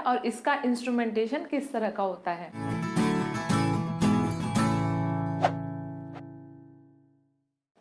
और इसका इंस्ट्रूमेंटेशन किस तरह का होता है।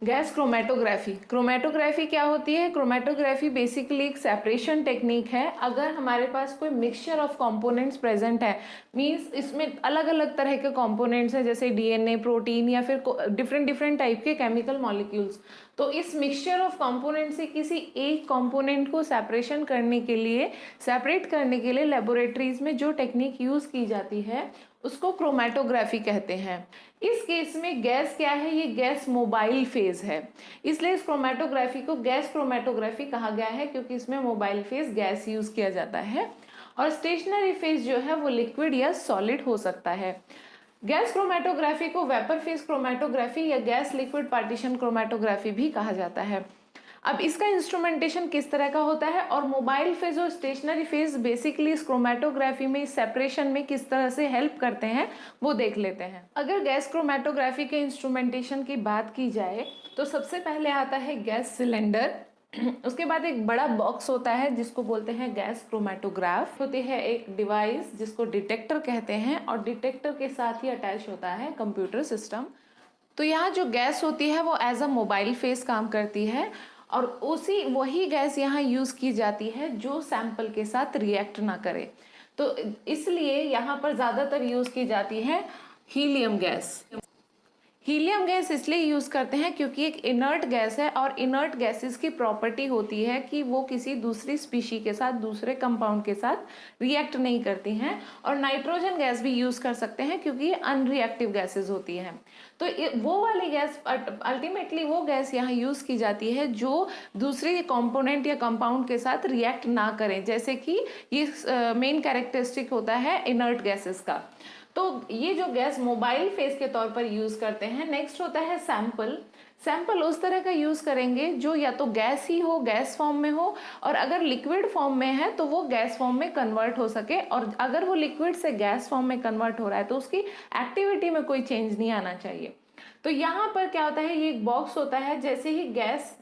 Gas chromatography. क्रोमेटोग्राफी क्या होती है? क्रोमेटोग्राफी बेसिकली एक सेपरेशन टेक्निक है। अगर हमारे पास कोई मिक्सचर ऑफ कंपोनेंट्स प्रेजेंट है, मींस इसमें अलग अलग तरह के कंपोनेंट्स हैं, जैसे डीएनए, प्रोटीन या फिर डिफरेंट डिफरेंट टाइप के केमिकल मॉलिक्यूल्स, तो इस मिक्सचर ऑफ कंपोनेंट से किसी एक कंपोनेंट को सेपरेट करने के लिए लेबोरेटरीज में जो टेक्निक यूज की जाती है उसको क्रोमेटोग्राफी कहते हैं। इस केस में गैस क्या है? ये गैस मोबाइल फेज है, इसलिए इस क्रोमेटोग्राफी को गैस क्रोमेटोग्राफी कहा गया है, क्योंकि इसमें मोबाइल फेज गैस यूज किया जाता है और स्टेशनरी फेज जो है वो लिक्विड या सॉलिड हो सकता है। गैस क्रोमेटोग्राफी को वेपर फेज क्रोमेटोग्राफी या गैस लिक्विड पार्टीशन क्रोमेटोग्राफी भी कहा जाता है। अब इसका इंस्ट्रूमेंटेशन किस तरह का होता है और मोबाइल फेज और स्टेशनरी फेज बेसिकली इस क्रोमेटोग्राफी में, इस सेपरेशन में किस तरह से हेल्प करते हैं वो देख लेते हैं। अगर गैस क्रोमेटोग्राफी के इंस्ट्रूमेंटेशन की बात की जाए तो सबसे पहले आता है गैस सिलेंडर, उसके बाद एक बड़ा बॉक्स होता है जिसको बोलते हैं गैस क्रोमेटोग्राफ, होती है एक डिवाइस जिसको डिटेक्टर कहते हैं और डिटेक्टर के साथ ही अटैच होता है कंप्यूटर सिस्टम। तो यहाँ जो गैस होती है वो एज अ मोबाइल फेस काम करती है और वही गैस यहाँ यूज की जाती है जो सैंपल के साथ रिएक्ट ना करे। तो इसलिए यहाँ पर ज्यादातर यूज की जाती है हीलियम गैस। हीलियम गैस इसलिए यूज करते हैं क्योंकि एक इनर्ट गैस है और इनर्ट गैसेस की प्रॉपर्टी होती है कि वो किसी दूसरी स्पीशी के साथ, दूसरे कंपाउंड के साथ रिएक्ट नहीं करती हैं। और नाइट्रोजन गैस भी यूज कर सकते हैं क्योंकि ये अनरिएक्टिव गैसेस होती हैं। तो वो वाली गैस, अल्टीमेटली वो गैस यहाँ यूज की जाती है जो दूसरे कंपोनेंट या कंपाउंड के साथ रिएक्ट ना करें, जैसे कि ये मेन कैरेक्टरिस्टिक होता है इनर्ट गैसेस का। तो ये जो गैस मोबाइल फेज के तौर पर यूज करते हैं। नेक्स्ट होता है सैंपल। सैंपल उस तरह का यूज करेंगे जो या तो गैस ही हो, गैस फॉर्म में हो, और अगर लिक्विड फॉर्म में है तो वो गैस फॉर्म में कन्वर्ट हो सके, और अगर वो लिक्विड से गैस फॉर्म में कन्वर्ट हो रहा है तो उसकी एक्टिविटी में कोई चेंज नहीं आना चाहिए। तो यहाँ पर क्या होता है, ये एक बॉक्स होता है, जैसे ही गैस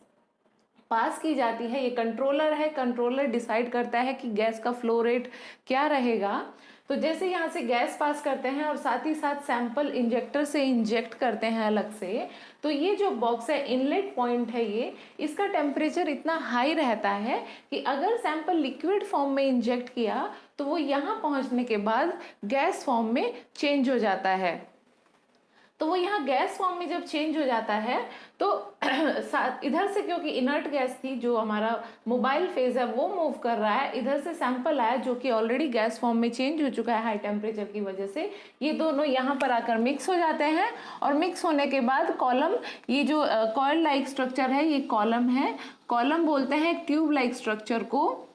पास की जाती है, ये कंट्रोलर है, कंट्रोलर डिसाइड करता है कि गैस का फ्लो रेट क्या रहेगा। तो जैसे यहाँ से गैस पास करते हैं और साथ ही साथ सैंपल इंजेक्टर से इंजेक्ट करते हैं अलग से, तो ये जो बॉक्स है, इनलेट पॉइंट है ये, इसका टेम्परेचर इतना हाई रहता है कि अगर सैंपल लिक्विड फॉर्म में इंजेक्ट किया तो वो यहाँ पहुँचने के बाद गैस फॉर्म में चेंज हो जाता है। तो वो यहाँ गैस फॉर्म में जब चेंज हो जाता है तो इधर से, क्योंकि इनर्ट गैस थी, जो हमारा मोबाइल फेज है वो मूव कर रहा है, इधर से सैंपल आया जो कि ऑलरेडी गैस फॉर्म में चेंज हो चुका है हाई टेम्परेचर की वजह से, ये दोनों यहाँ पर आकर मिक्स हो जाते हैं और मिक्स होने के बाद कॉलम, ये जो कॉइल लाइक स्ट्रक्चर है ये कॉलम है, कॉलम बोलते हैं ट्यूब लाइक स्ट्रक्चर को।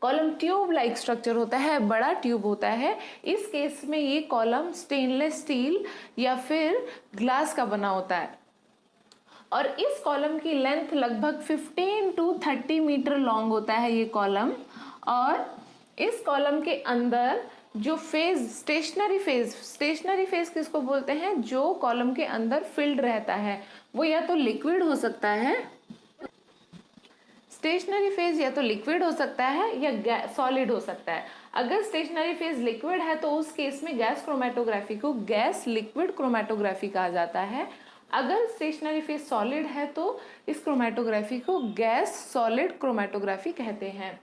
कॉलम ट्यूब लाइक स्ट्रक्चर होता है, बड़ा ट्यूब होता है। इस केस में ये कॉलम स्टेनलेस स्टील या फिर ग्लास का बना होता है और इस कॉलम की लेंथ लगभग 15 to 30 मीटर लॉन्ग होता है ये कॉलम। और इस कॉलम के अंदर जो फेज, स्टेशनरी फेज किसको बोलते हैं? जो कॉलम के अंदर फिल्ड रहता है, वो या तो लिक्विड हो सकता है, स्टेशनरी फेज या तो लिक्विड हो सकता है या सॉलिड हो सकता है। अगर स्टेशनरी फेज लिक्विड है तो उस केस में गैस क्रोमेटोग्राफी को गैस लिक्विड क्रोमेटोग्राफी कहा जाता है। अगर स्टेशनरी फेज सॉलिड है तो इस क्रोमेटोग्राफी को गैस सॉलिड क्रोमेटोग्राफी कहते हैं।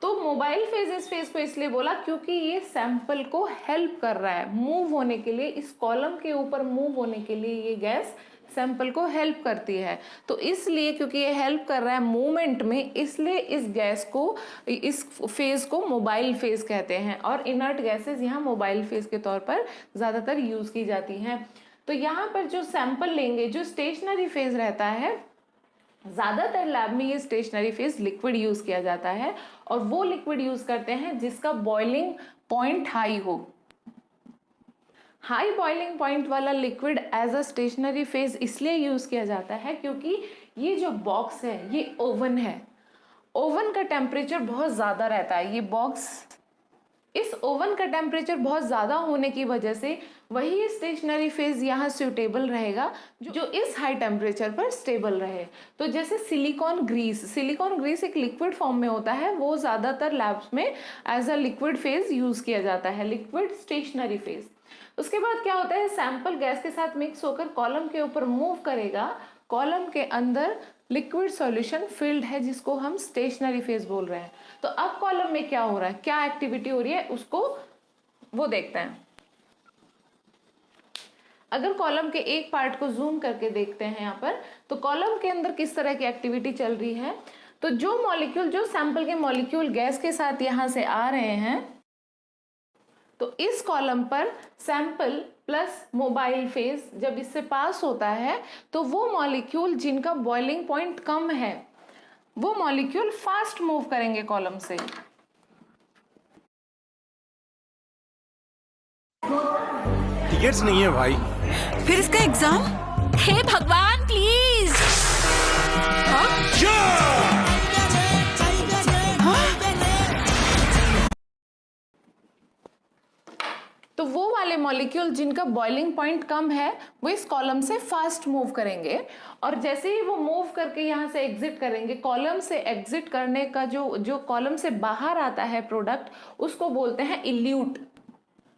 तो मोबाइल फेज इस फेज को इसलिए बोला क्योंकि ये सैंपल को हेल्प कर रहा है मूव होने के लिए, इस कॉलम के ऊपर मूव होने के लिए ये गैस सैंपल को हेल्प करती है। तो इसलिए क्योंकि ये हेल्प कर रहा है मूवमेंट में, इसलिए इस गैस को, इस फेज को मोबाइल फेज कहते हैं और इनर्ट गैसेस यहाँ मोबाइल फेज के तौर पर ज़्यादातर यूज की जाती हैं। तो यहाँ पर जो सैंपल लेंगे, जो स्टेशनरी फेज रहता है, ज़्यादातर लैब में ये स्टेशनरी फेज लिक्विड यूज किया जाता है और वो लिक्विड यूज करते हैं जिसका बॉइलिंग पॉइंट हाई हो। हाई बॉइलिंग पॉइंट वाला liquid as a stationary phase इसलिए यूज किया जाता है क्योंकि ये जो बॉक्स है ये ओवन है, ओवन का टेम्परेचर बहुत ज़्यादा रहता है। ये बॉक्स इस ओवन का टेम्परेचर बहुत ज़्यादा होने की वजह से वही स्टेशनरी फेज यहाँ सुटेबल रहेगा जो इस हाई टेम्परेचर पर स्टेबल रहे। तो जैसे सिलिकॉन ग्रीस एक लिक्विड फॉर्म में होता है, वो ज़्यादातर लैब्स में as a liquid phase use किया जाता है, लिक्विड स्टेशनरी फेज। उसके बाद क्या होता है, सैंपल गैस के साथ मिक्स होकर कॉलम के ऊपर मूव करेगा। कॉलम के अंदर लिक्विड सॉल्यूशन फिल्ड है जिसको हम स्टेशनरी फेज बोल रहे हैं। तो अब कॉलम में क्या हो रहा है, क्या एक्टिविटी हो रही है, उसको वो देखते हैं। अगर कॉलम के एक पार्ट को जूम करके देखते हैं यहाँ पर, तो कॉलम के अंदर किस तरह की एक्टिविटी चल रही है। तो जो मॉलिक्यूल, जो सैंपल के मॉलिक्यूल गैस के साथ यहाँ से आ रहे हैं, तो इस कॉलम पर सैंपल प्लस मोबाइल फेज जब इससे पास होता है, तो वो मॉलिक्यूल जिनका बॉइलिंग पॉइंट कम है, वो मॉलिक्यूल फास्ट मूव करेंगे कॉलम से। टिकट्स नहीं है भाई। फिर इसका एग्जाम? हे भगवान प्लीज। तो वो वाले मॉलिक्यूल जिनका बॉइलिंग पॉइंट कम है वो इस कॉलम से फास्ट मूव करेंगे, और जैसे ही वो मूव करके यहाँ से एग्जिट करेंगे, कॉलम से एग्जिट करने का जो कॉलम से बाहर आता है प्रोडक्ट, उसको बोलते हैं इल्यूट।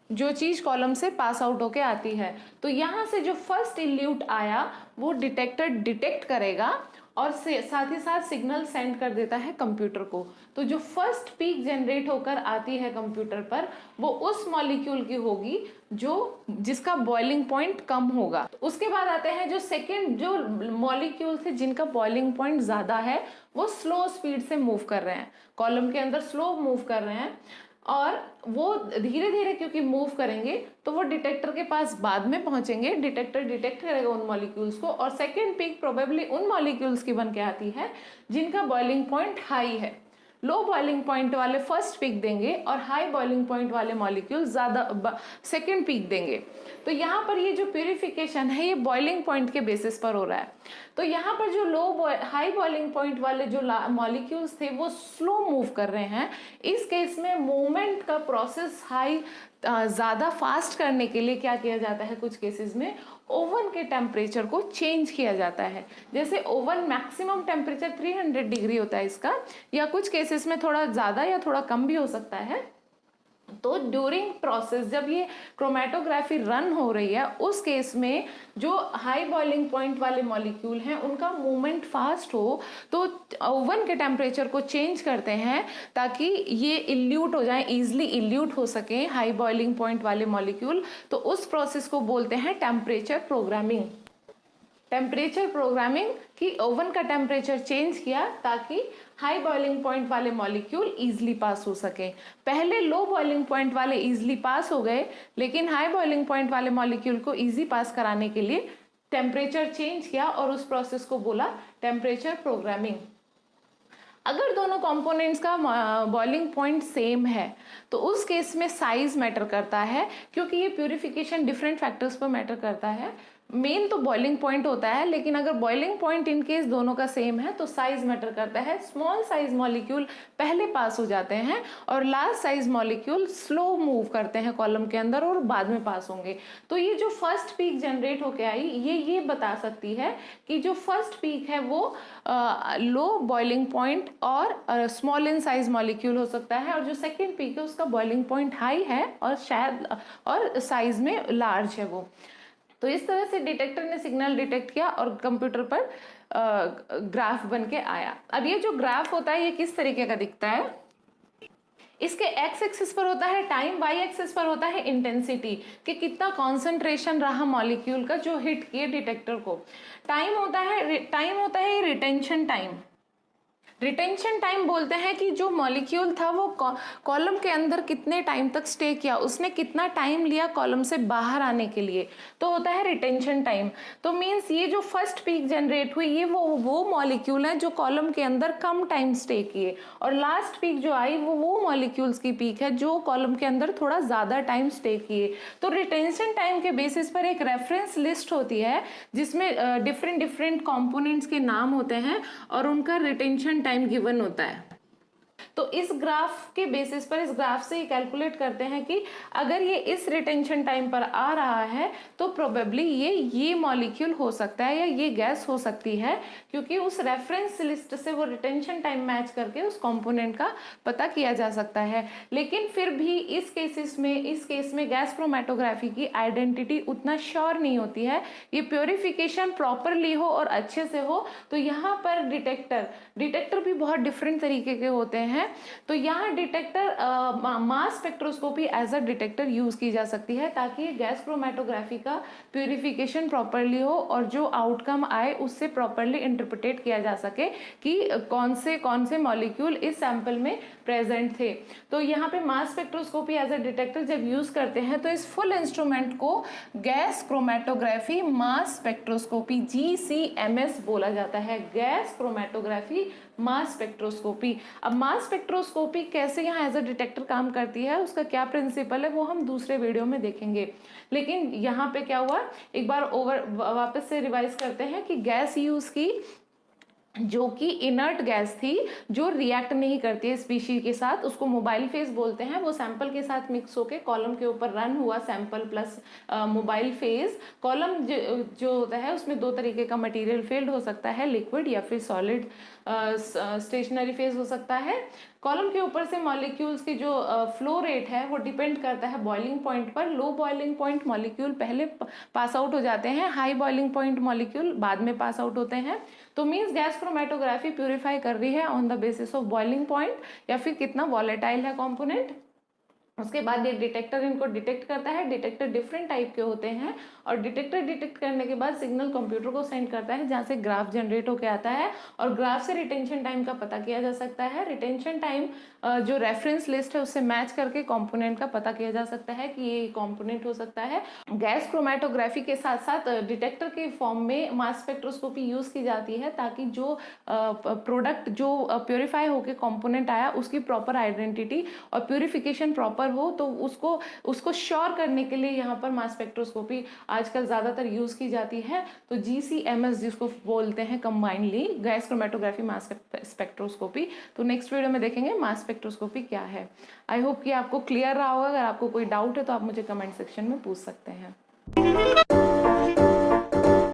जो चीज़ कॉलम से पास आउट होके आती है, तो यहाँ से जो फर्स्ट इल्यूट आया वो डिटेक्टर डिटेक्ट करेगा और साथ ही साथ सिग्नल सेंड कर देता है कंप्यूटर को। तो जो फर्स्ट पीक जनरेट होकर आती है कंप्यूटर पर, वो उस मॉलिक्यूल की होगी जिसका बॉइलिंग पॉइंट कम होगा। तो उसके बाद आते हैं जो सेकेंड, जो मॉलिक्यूल थे जिनका बॉइलिंग पॉइंट ज़्यादा है, वो स्लो स्पीड से मूव कर रहे हैं, कॉलम के अंदर स्लो मूव कर रहे हैं, और वो धीरे धीरे क्योंकि मूव करेंगे तो वो डिटेक्टर के पास बाद में पहुंचेंगे। डिटेक्टर डिटेक्ट करेगा उन मॉलिक्यूल्स को, और सेकेंड पीक प्रोबेबली उन मॉलिक्यूल्स की बन के आती है जिनका बॉइलिंग पॉइंट हाई है। लो बॉइलिंग पॉइंट वाले फर्स्ट पीक देंगे और हाई बॉइलिंग पॉइंट वाले मॉलिक्यूल ज़्यादा सेकेंड पीक देंगे। तो यहाँ पर ये जो प्यूरिफिकेशन है ये बॉइलिंग पॉइंट के बेसिस पर हो रहा है। तो यहाँ पर जो हाई बॉइलिंग पॉइंट वाले जो मॉलिक्यूल्स थे वो स्लो मूव कर रहे हैं। इस केस में मूवमेंट का प्रोसेस ज़्यादा फास्ट करने के लिए क्या किया जाता है, कुछ केसेस में ओवन के टेम्परेचर को चेंज किया जाता है। जैसे ओवन मैक्सिमम टेम्परेचर 300 डिग्री होता है इसका, या कुछ केसेस में थोड़ा ज़्यादा या थोड़ा कम भी हो सकता है। तो ड्यूरिंग प्रोसेस जब ये क्रोमेटोग्राफी रन हो रही है, उस केस में जो हाई बॉइलिंग पॉइंट वाले मॉलिक्यूल हैं उनका मूवमेंट फास्ट हो, तो ओवन के टेम्परेचर को चेंज करते हैं ताकि ये इल्यूट हो जाए, इजीली इल्यूट हो सके हाई बॉइलिंग पॉइंट वाले मॉलिक्यूल। तो उस प्रोसेस को बोलते हैं टेम्परेचर प्रोग्रामिंग। टेम्परेचर प्रोग्रामिंग कि ओवन का टेम्परेचर चेंज किया ताकि हाई बॉइलिंग पॉइंट वाले मॉलिक्यूल इजीली पास हो सके। पहले लो बॉइलिंग पॉइंट वाले इजीली पास हो गए, लेकिन हाई बॉइलिंग पॉइंट वाले मॉलिक्यूल को इजी पास कराने के लिए टेम्परेचर चेंज किया और उस प्रोसेस को बोला टेम्परेचर प्रोग्रामिंग। अगर दोनों कंपोनेंट्स का बॉइलिंग पॉइंट सेम है तो उस केस में साइज मैटर करता है, क्योंकि ये प्यूरिफिकेशन डिफरेंट फैक्टर्स पर मैटर करता है। मेन तो बॉइलिंग पॉइंट होता है, लेकिन अगर बॉइलिंग पॉइंट इन केस दोनों का सेम है तो साइज मैटर करता है। स्मॉल साइज मॉलिक्यूल पहले पास हो जाते हैं और large size molecule slow move करते हैं कॉलम के अंदर और बाद में पास होंगे। तो ये जो फर्स्ट पीक जनरेट होके आई ये बता सकती है कि जो फर्स्ट पीक है वो लो बॉइलिंग पॉइंट और स्मॉल इन साइज मॉलिक्यूल हो सकता है, और जो सेकेंड पीक है उसका बॉइलिंग पॉइंट हाई है और शायद और साइज में लार्ज है वो। तो इस तरह से डिटेक्टर ने सिग्नल डिटेक्ट किया और कंप्यूटर पर ग्राफ बन के आया। अब ये जो ग्राफ होता है ये किस तरीके का दिखता है, इसके एक्स एक्सिस पर होता है टाइम, वाई एक्सिस पर होता है इंटेंसिटी, कि कितना कॉन्सेंट्रेशन रहा मॉलिक्यूल का जो हिट किए डिटेक्टर को। टाइम होता है रिटेंशन टाइम। रिटेंशन टाइम बोलते हैं कि जो मॉलिक्यूल था वो कॉलम के अंदर कितने टाइम तक स्टे किया, उसने कितना टाइम लिया कॉलम से बाहर आने के लिए, तो होता है रिटेंशन टाइम। तो मींस ये जो फर्स्ट पीक जनरेट हुई ये वो मॉलिक्यूल है जो कॉलम के अंदर कम टाइम स्टे किए, और लास्ट पीक जो आई वो मॉलिक्यूल्स की पीक है जो कॉलम के अंदर थोड़ा ज़्यादा टाइम स्टे किए। तो रिटेंशन टाइम के बेसिस पर एक रेफरेंस लिस्ट होती है जिसमें डिफरेंट कॉम्पोनेंट्स के नाम होते हैं और उनका रिटेंशन टाइम गिवन होता है। तो इस ग्राफ के बेसिस पर, इस ग्राफ से कैलकुलेट करते हैं कि अगर ये इस रिटेंशन टाइम पर आ रहा है तो प्रोबेबली ये मॉलिक्यूल हो सकता है या ये गैस हो सकती है, क्योंकि उस रेफरेंस लिस्ट से वो रिटेंशन टाइम मैच करके उस कंपोनेंट का पता किया जा सकता है। लेकिन फिर भी इस केस में गैस क्रोमेटोग्राफी की आइडेंटिटी उतना श्योर नहीं होती है। ये प्योरिफिकेशन प्रॉपरली हो और अच्छे से हो तो यहाँ पर डिटेक्टर भी बहुत डिफरेंट तरीके के होते हैं। तो यहाँ detector mass spectroscopy as a detector use की जा सकती है ताकि गैस क्रोमेटोग्राफी का प्यूरिफिकेशन प्रॉपरली हो और जो आउटकम आए उससे प्रॉपरली इंटरप्रिटेट किया जा सके कि कौन से मॉलिक्यूल इस सैंपल में प्रेजेंट थे। तो यहाँ पे mass spectroscopy as a detector जब यूज करते हैं तो इस फुल इंस्ट्रूमेंट को gas chromatography mass spectroscopy GCMS बोला जाता है, गैस क्रोमेटोग्राफी मास स्पेक्ट्रोस्कोपी। अब मास स्पेक्ट्रोस्कोपी कैसे यहाँ एज अ डिटेक्टर काम करती है, उसका क्या प्रिंसिपल है, वो हम दूसरे वीडियो में देखेंगे। लेकिन यहाँ पे क्या हुआ, एक बार वापस से रिवाइज करते हैं कि गैस यूज की जो कि इनर्ट गैस थी, जो रिएक्ट नहीं करती है स्पीशीज के साथ, उसको मोबाइल फेज बोलते हैं। वो सैंपल के साथ मिक्स होके कॉलम के ऊपर रन हुआ, sample plus mobile phase. Column जो होता है उसमें दो तरीके का मटेरियल फील्ड हो सकता है, लिक्विड या फिर सॉलिड स्टेशनरी फेज हो सकता है। कॉलम के ऊपर से मॉलिक्यूल्स की जो फ्लो रेट है वो डिपेंड करता है बॉइलिंग पॉइंट पर। लो बॉइलिंग पॉइंट मॉलिक्यूल पहले पास आउट हो जाते हैं, हाई बॉइलिंग पॉइंट मॉलिक्यूल बाद में पास आउट होते हैं। तो मींस गैस क्रोमेटोग्राफी प्यूरिफाई कर रही है on the basis of boiling point या फिर कितना वॉलेटाइल है कंपोनेंट। उसके बाद ये डिटेक्टर इनको डिटेक्ट करता है। डिटेक्टर डिफरेंट टाइप के होते हैं और डिटेक्टर डिटेक्ट करने के बाद सिग्नल कंप्यूटर को सेंड करता है जहाँ से ग्राफ जनरेट होकर आता है और ग्राफ से रिटेंशन टाइम का पता किया जा सकता है। रिटेंशन टाइम जो रेफरेंस लिस्ट है उससे मैच करके कंपोनेंट का पता किया जा सकता है कि ये कंपोनेंट हो सकता है। गैस क्रोमेटोग्राफी के साथ साथ डिटेक्टर के फॉर्म में मास स्पेक्ट्रोस्कोपी यूज की जाती है ताकि जो प्रोडक्ट जो प्योरीफाई होकर कंपोनेंट आया उसकी प्रॉपर आइडेंटिटी और प्योरिफिकेशन प्रॉपर हो, तो उसको श्योर करने के लिए यहाँ पर मास स्पेक्ट्रोस्कोपी आजकल ज्यादातर यूज की जाती है। तो GCMS जिसको बोलते हैं combinedly, gas chromatography mass spectroscopy. तो नेक्स्ट वीडियो में देखेंगे मास स्पेक्ट्रोस्कोपी क्या है। आई होप कि आपको क्लियर रहा होगा। अगर आपको कोई डाउट है तो आप मुझे कमेंट सेक्शन में पूछ सकते हैं।